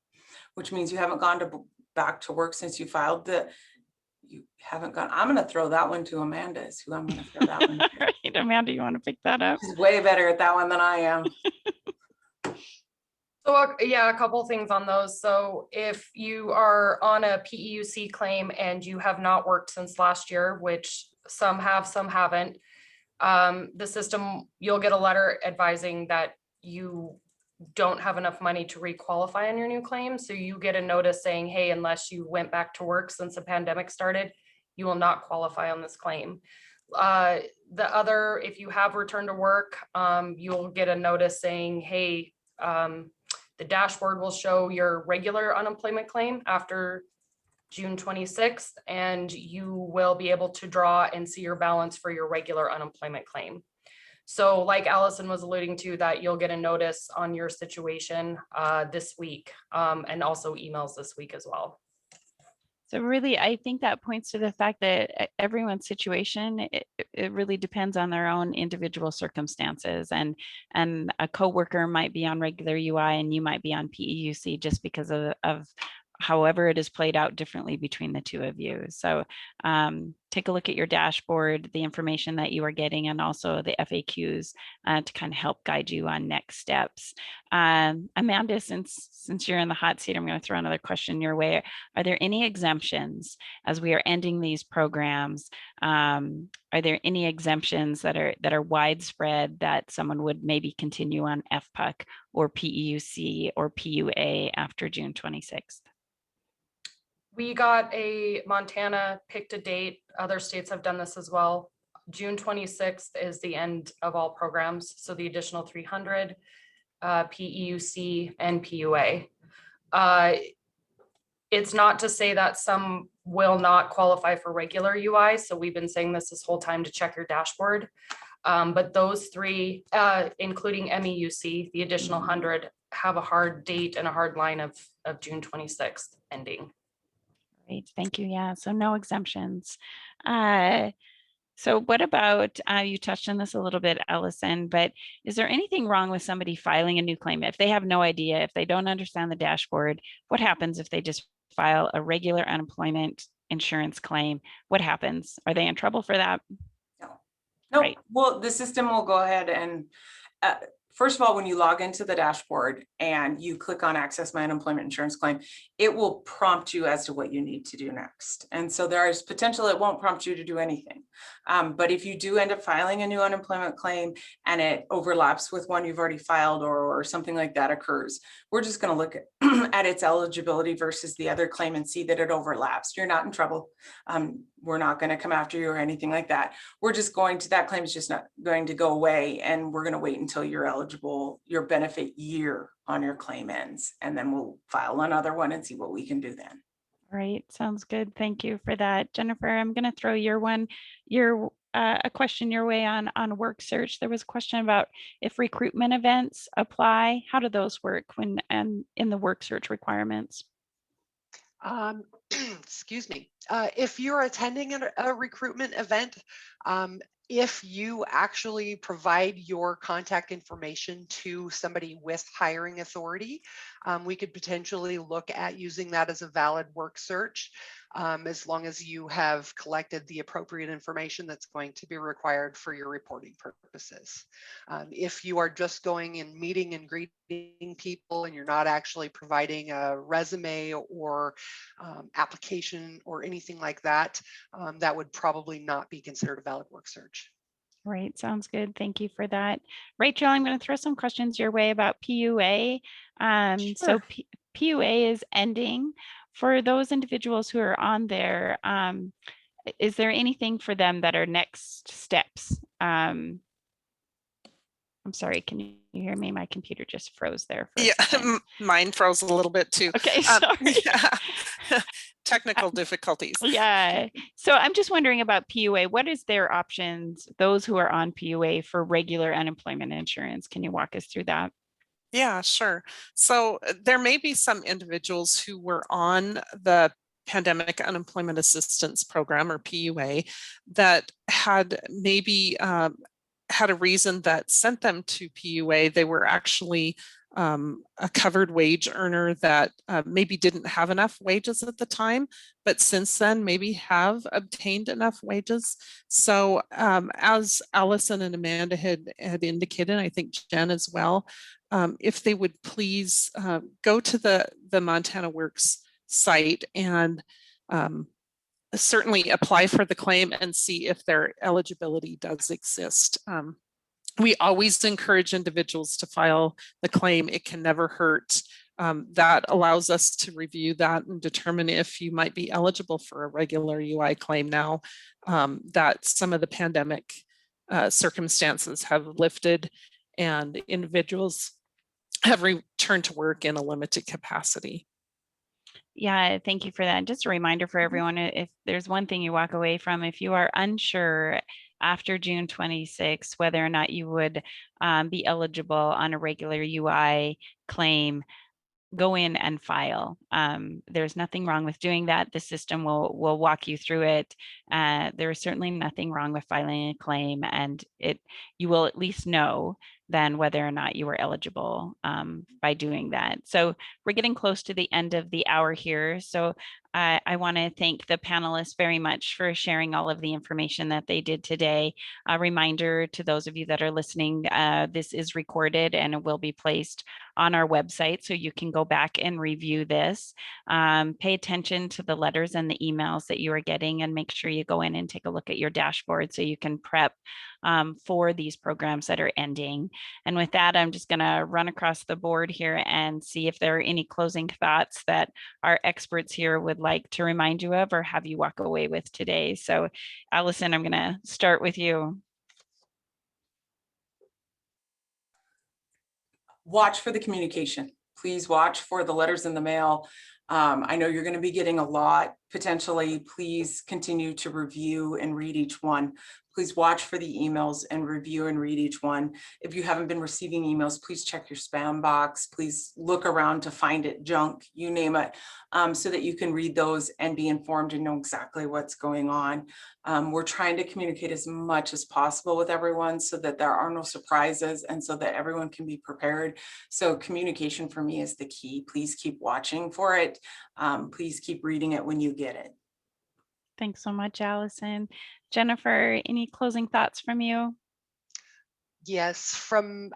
which means you haven't gone back to work since you filed you haven't gone. I'm going to throw that one to Amanda is who I'm going to throw that one to. Right, Amanda, you want to pick that up? She's way better at that one than I am. So yeah, a couple things on those. So if you are on a PEUC claim and you have not worked since last year, which some have, some haven't, the system, you'll get a letter advising that you don't have enough money to requalify on your new claim. So you get a notice saying, hey, unless you went back to work since the pandemic started, you will not qualify on this claim. The other, if you have returned to work, you'll get a notice saying, hey, the dashboard will show your regular unemployment claim after June 26th, and you will be able to draw and see your balance for your regular unemployment claim. So like Allison was alluding to, that you'll get a notice on your situation this week, and also emails this week as well. So really, I think that points to the fact that everyone's situation, it really depends on their own individual circumstances. And a coworker might be on regular UI and you might be on PEUC just because of however it is played out differently between the two of you. So take a look at your dashboard, the information that you are getting, and also the FAQs to kind of help guide you on next steps. Amanda, since you're in the hot seat, I'm going to throw another question your way. Are there any exemptions as we are ending these programs? Are there any exemptions that are widespread that someone would maybe continue on EPUC or PEUC or PUA after June 26th? We got Montana picked a date. Other states have done this as well. June 26th is the end of all programs. So the additional 300, PEUC and PUA. It's not to say that some will not qualify for regular UI. So we've been saying this whole time to check your dashboard. But those three, including MEUC, the additional 100, have a hard date and a hard line of June 26th ending. Great, thank you. Yeah, so no exemptions. So what about, you touched on this a little bit, Allison, but is there anything wrong with somebody filing a new claim? If they have no idea, if they don't understand the dashboard, what happens if they just file a regular unemployment insurance claim? What happens? Are they in trouble for that? No, Right. well, the system will go ahead and first of all, when you log into the dashboard and you click on access my unemployment insurance claim, it will prompt you as to what you need to do next. And so there is potential it won't prompt you to do anything. But if you do end up filing a new unemployment claim and it overlaps with one you've already filed or something like that occurs, we're just going to look at its eligibility versus the other claim and see that it overlaps. You're not in trouble. We're not going to come after you or anything like that. We're just going to, that claim is just not going to go away, and we're going to wait until you're eligible, your benefit year on your claim ends, and then we'll file another one and see what we can do then. All right, sounds good. Thank you for that. Jennifer, I'm going to throw a question your way on work search. There was a question about if recruitment events apply. How do those work when and in the work search requirements? Excuse me. If you're attending a recruitment event, if you actually provide your contact information to somebody with hiring authority, we could potentially look at using that as a valid work search, as long as you have collected the appropriate information that's going to be required for your reporting purposes. If you are just going and meeting and greeting people and you're not actually providing a resume or application or anything like that, that would probably not be considered a valid work search. Right, sounds good. Thank you for that. Rachel, I'm going to throw some questions your way about PUA. So PUA is ending. For those individuals who are on there, is there anything for them that are next steps? I'm sorry, can you hear me? My computer just froze there. Yeah, mine froze a little bit too. Okay, sorry. Yeah. Technical difficulties. Yeah, so I'm just wondering about PUA. What is their options, those who are on PUA, for regular unemployment insurance? Can you walk us through that? Yeah, sure. So there may be some individuals who were on the Pandemic Unemployment Assistance Program, or PUA, that had maybe had a reason that sent them to PUA. They were actually a covered wage earner that maybe didn't have enough wages at the time, but since then maybe have obtained enough wages. So as Allison and Amanda had indicated, I think Jen as well, if they would please go to the MontanaWorks site and certainly apply for the claim and see if their eligibility does exist. We always encourage individuals to file the claim. It can never hurt. That allows us to review that and determine if you might be eligible for a regular UI claim now that some of the pandemic circumstances have lifted and individuals have returned to work in a limited capacity. Yeah, thank you for that. Just a reminder for everyone, if there's one thing you walk away from, if you are unsure after June 26th, whether or not you would be eligible on a regular UI claim, go in and file. There's nothing wrong with doing that. The system will walk you through it. There is certainly nothing wrong with filing a claim, and you will at least know then whether or not you are eligible by doing that. So we're getting close to the end of the hour here. So I want to thank the panelists very much for sharing all of the information that they did today. A reminder to those of you that are listening, this is recorded and it will be placed on our website, so you can go back and review this. Pay attention to the letters and the emails that you are getting, and make sure you go in and take a look at your dashboard so you can prep for these programs that are ending. And with that, I'm just going to run across the board here and see if there are any closing thoughts that our experts here would like to remind you of or have you walk away with today. So Allison, I'm going to start with you. Watch for the communication. Please watch for the letters in the mail. I know you're going to be getting a lot potentially. Please continue to review and read each one. Please watch for the emails and review and read each one. If you haven't been receiving emails, please check your spam box. Please look around to find it, junk, you name it, so that you can read those and be informed and know exactly what's going on. We're trying to communicate as much as possible with everyone so that there are no surprises and so that everyone can be prepared. So communication for me is the key. Please keep watching for it. Please keep reading it when you get it. Thanks so much, Allison. Jennifer, any closing thoughts from you? Yes, from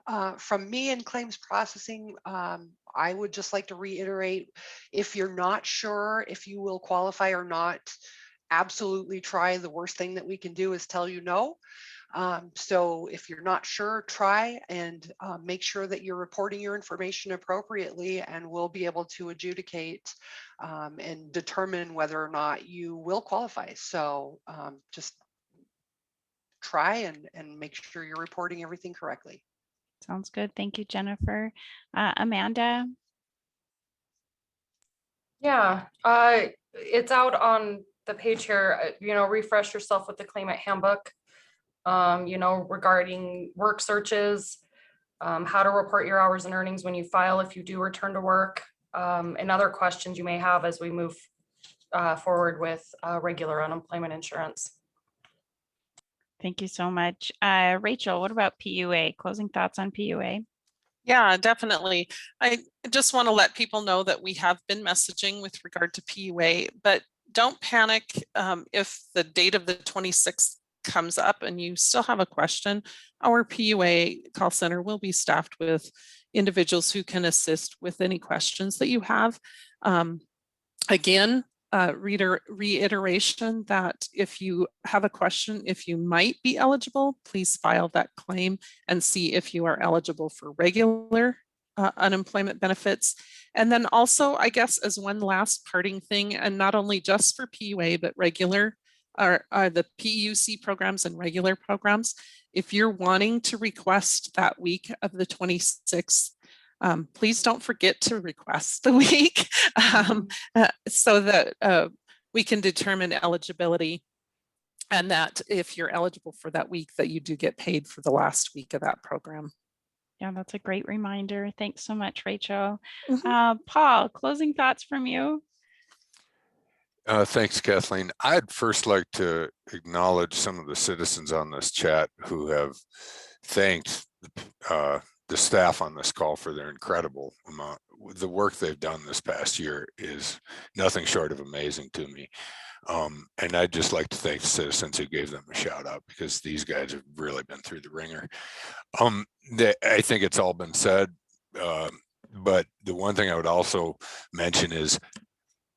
me in claims processing, I would just like to reiterate, if you're not sure if you will qualify or not, absolutely try. The worst thing that we can do is tell you no. So if you're not sure, try and make sure that you're reporting your information appropriately, and we'll be able to adjudicate and determine whether or not you will qualify. So just try and make sure you're reporting everything correctly. Sounds good. Thank you, Jennifer. Amanda? Yeah, it's out on the page here. Refresh yourself with the claimant handbook, regarding work searches, how to report your hours and earnings when you file if you do return to work, and other questions you may have as we move forward with regular unemployment insurance. Thank you so much. Rachel, what about PUA? Closing thoughts on PUA? Yeah, definitely. I just want to let people know that we have been messaging with regard to PUA, but don't panic if the date of the 26th comes up and you still have a question. Our PUA call center will be staffed with individuals who can assist with any questions that you have. Again, reiteration that if you have a question, if you might be eligible, please file that claim and see if you are eligible for regular unemployment benefits. And then also, I guess, as one last parting thing, and not only just for PUA, but regular are the PEUC programs and regular programs. If you're wanting to request that week of the 26th, please don't forget to request the week so that we can determine eligibility, and that if you're eligible for that week, that you do get paid for the last week of that program. Yeah, that's a great reminder. Thanks so much, Rachel. Paul, closing thoughts from you? Thanks, Kathleen. I'd first like to acknowledge some of the citizens on this chat who have thanked the staff on this call for their incredible amount. The work they've done this past year is nothing short of amazing to me. And I'd just like to thank the citizens who gave them a shout out, because these guys have really been through the ringer. I think it's all been said, but the one thing I would also mention is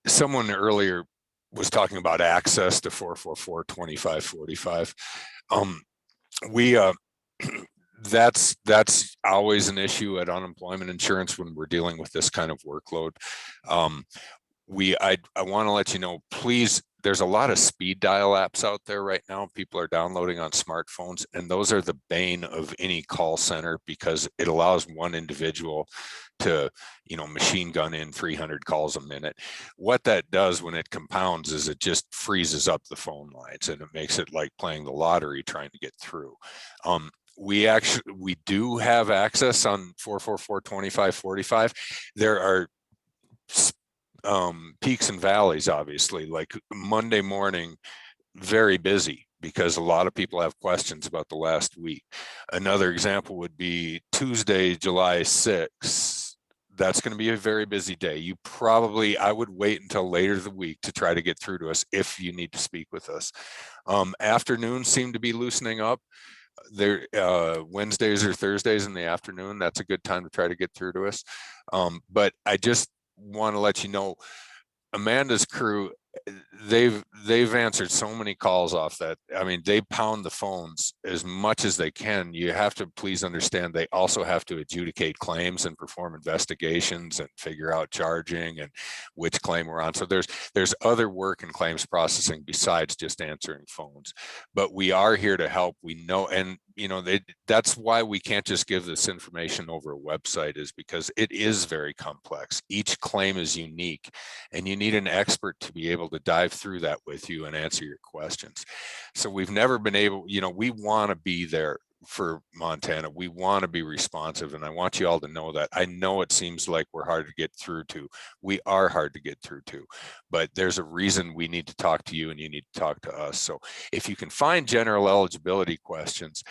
someone earlier was talking about access to 444-2545. that's always an issue at unemployment insurance when we're dealing with this kind of workload. I want to let you know, please, there's a lot of speed dial apps out there right now. People are downloading on smartphones, and those are the bane of any call center because it allows one individual to, machine gun in 300 calls a minute. What that does when it compounds is it just freezes up the phone lines, and it makes it like playing the lottery trying to get through. We do have access on 444-2545. There are peaks and valleys, obviously. Like Monday morning, very busy because a lot of people have questions about the last week. Another example would be Tuesday, July 6th. That's going to be a very busy day. I would wait until later the week to try to get through to us if you need to speak with us. Afternoons seem to be loosening up. There, Wednesdays or Thursdays in the afternoon, that's a good time to try to get through to us. But I just want to let you know, Amanda's crew, they've answered so many calls off that. I mean, they pound the phones as much as they can. You have to please understand they also have to adjudicate claims and perform investigations and figure out charging and which claim we're on. So there's other work in claims processing besides just answering phones. But we are here to help. We know, and that's why we can't just give this information over a website, is because it is very complex. Each claim is unique, and you need an expert to be able to dive through that with you and answer your questions. So we've never been able, we want to be there for Montana. We want to be responsive, and I want you all to know that. I know it seems like we're hard to get through to. We are hard to get through to, but there's a reason we need to talk to you and you need to talk to us. So if you can find general eligibility questions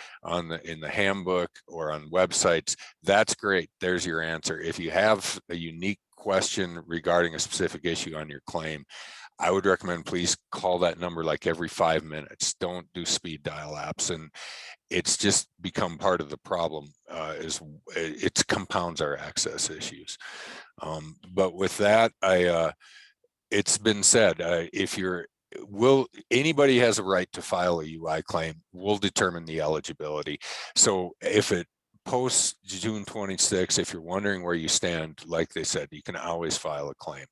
in the handbook or on websites, that's great. There's your answer. If you have a unique question regarding a specific issue on your claim, I would recommend please call that number like every 5 minutes. Don't do speed dial apps. And it's just become part of the problem. It compounds our access issues. But with that, it's been said, anybody has a right to file a UI claim. We'll determine the eligibility. So if it post June 26, if you're wondering where you stand, like they said, you can always file a claim,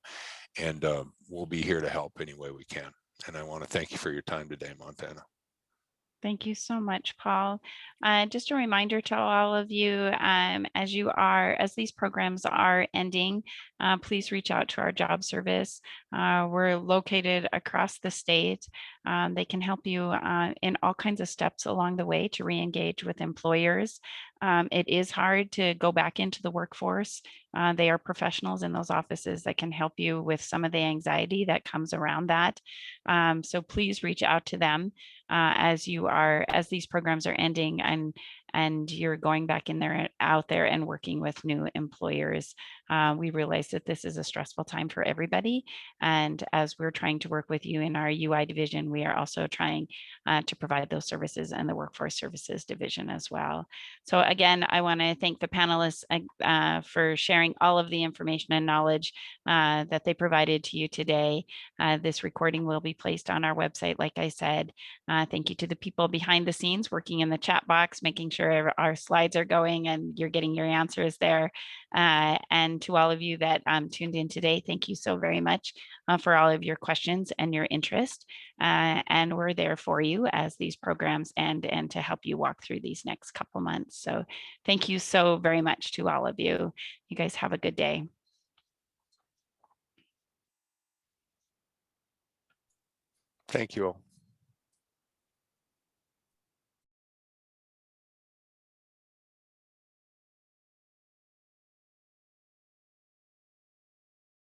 and we'll be here to help any way we can. And I want to thank you for your time today, Montana. Thank you so much, Paul. Just a reminder to all of you, as these programs are ending, please reach out to our job service. We're located across the state. They can help you in all kinds of steps along the way to re-engage with employers. It is hard to go back into the workforce. They are professionals in those offices that can help you with some of the anxiety that comes around that. So please reach out to them as these programs are ending and you're going back out there and working with new employers. We realize that this is a stressful time for everybody. And as we're trying to work with you in our UI division, we are also trying to provide those services in the workforce services division as well. So again, I want to thank the panelists for sharing all of the information and knowledge that they provided to you today. This recording will be placed on our website, like I said. Thank you to the people behind the scenes working in the chat box, making sure our slides are going and you're getting your answers there. And to all of you that tuned in today, thank you so very much for all of your questions and your interest. And we're there for you as these programs end and to help you walk through these next couple months. So thank you so very much to all of you. You guys have a good day. Thank you all.